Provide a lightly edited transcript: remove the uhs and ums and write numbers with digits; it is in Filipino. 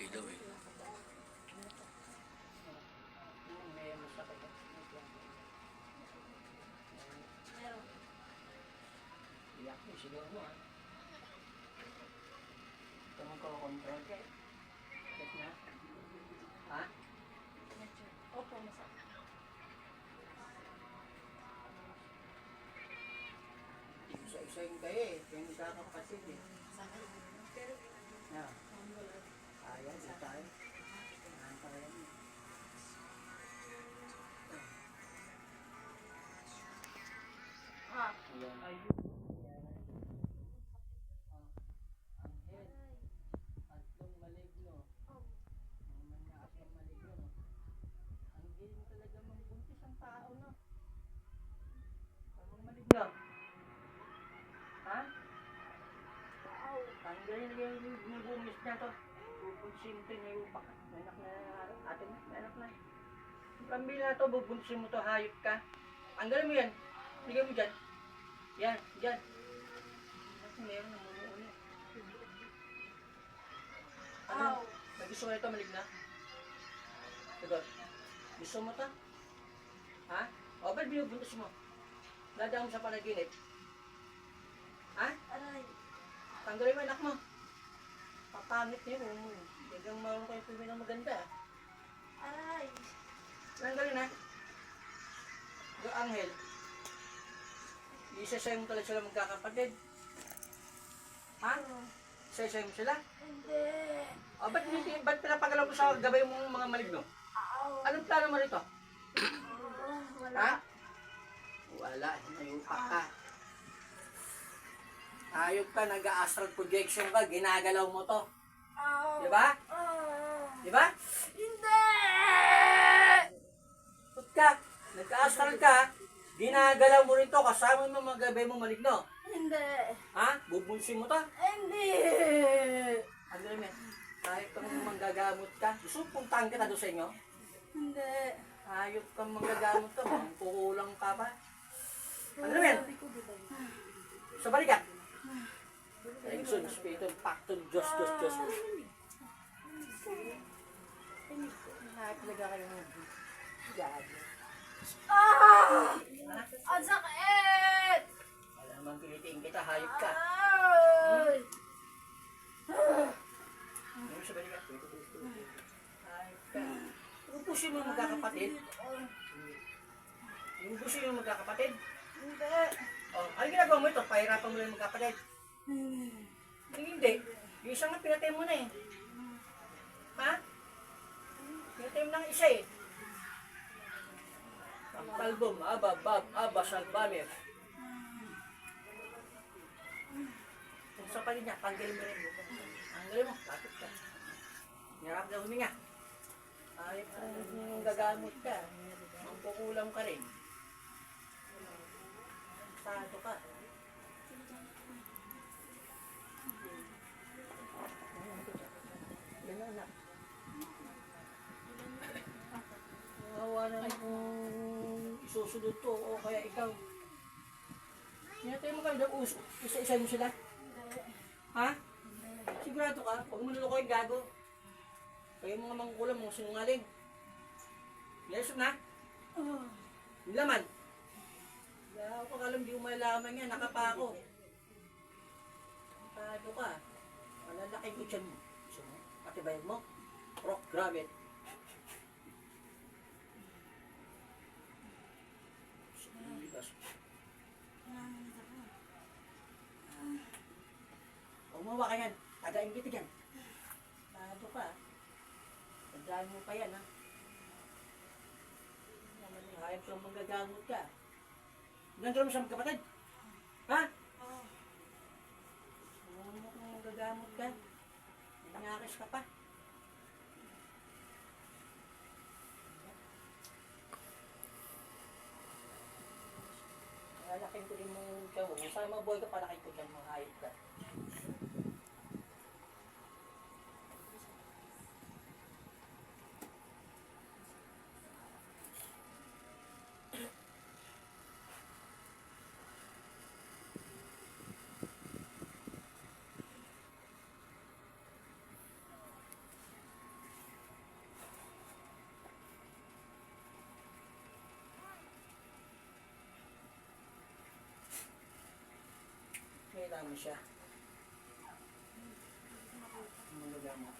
ilaw eh. May masakit. Iyak mo, siguro mo ha. Ito mong kakontrol ka. Bakit na? Ha? Opo, masakit. Isa-isayin kayo eh. Kaya magkakapatid eh. Na. Kaya, di tayo. Kaya mo. Ah, Ayan. ayun. Anghel. Tatlong maligno. Mga manakas ng maligno. No? Ang galing talaga magbuntis ang tao, no? Ang maligno. Ha? Tanggalin yung bumis na to. Bubunsin to yung baka. Anak na atin. Anak na. Yung pambila to, bubunsin mo to. Hayop ka. Tanggalin mo yan. Ligay mo dyan. Yan. Dyan. Meron na mumuuni. Ano? May gusto mo ito maligna? Sagot. Gusto mo to? Ha? O, ba't binubuntos mo? Ladang mo sa panaginip? Ha? Aray. Tanggalin mo anak mo. Papangit niyo. Hanggang marunong kayo pumili ng maganda. Aray. Tanggalin ha. Yung anghel. Isa-sayo mo talaga sila magkakapatid. Ha? Isa-sayo mo sila? Hindi. O, ba't pinapagalaw mo sa gabay mong mga maligno? Anong plano mo rito? Wala. Ha? Wala. Nayupak ka. Hayop ka, nag-astral projection ka, ginagalaw mo to. Di ba? Di ba? Hindi. Tut ka, nag-astral ka, ginagalaw mo rin to, kasama mo mga gabay mo maligno. Hindi. Ha? Bubunsin mo to? Hindi. Ano naman? Hayop kang manggagamot ka. Gusto mo puntahan kita doon sa inyo? Hindi. Hayop kang manggagamot ka, kukulang ka pa. Ano naman? Sa balikat. Exon, Espiritu, Pactum, Diyos. Lahat talaga kayo ng gado. Ang sakit. Wala namang pilitiin kita, hayop ka. Ay. Ano sa balikat? Hayop ka. Ubusin mo yung magkakapatid. Ubusin mo yung magkakapatid. Hindi. Oh, ano ginagawa mo ito? Pahirapan mo yung magkakapatid. Hindi. Yung isang nga pinatay mo na eh. Ha? Pinatay mo ng isa eh. Ang talbom, aba, salbamir. Kung sa panin niya, tanggalin mo rin. Tanggalin mo, lapit ka. Nirap na huminga. Ay, kung gagamot ka, ang kukulang ka rin. Sado ka. Yan na, anak. Nawawa na kung isusunod to o kaya ikaw. Hinatay mo kayo daw uso. Isa-isa mo sila. Ha? Sigurado ka? Huwag mo nilo kayo gago. Kayo mga mangkulang, mga sinungaling. Yes na? Yung laman. Kaya ako alam di mo malaman yan. Nakapako. Nakado ka. Malalaki ko dyan mo. Gusto mo? Patibayan mo? Rock, grab it. Umawa ka yan. Tagain kita dyan. Nakado ka. Tandaan mo pa yan ha. Naman yung hayop kang magagamot ka. Nandun mo sa magkapatid? Ha? Ano mo kung magagamot ka? Nangyakis ka pa. Lalaking ko din mong ikaw. Sana mabuhay ka, palaking ko dyan mga hayop ka. namin siya. Ano gamot?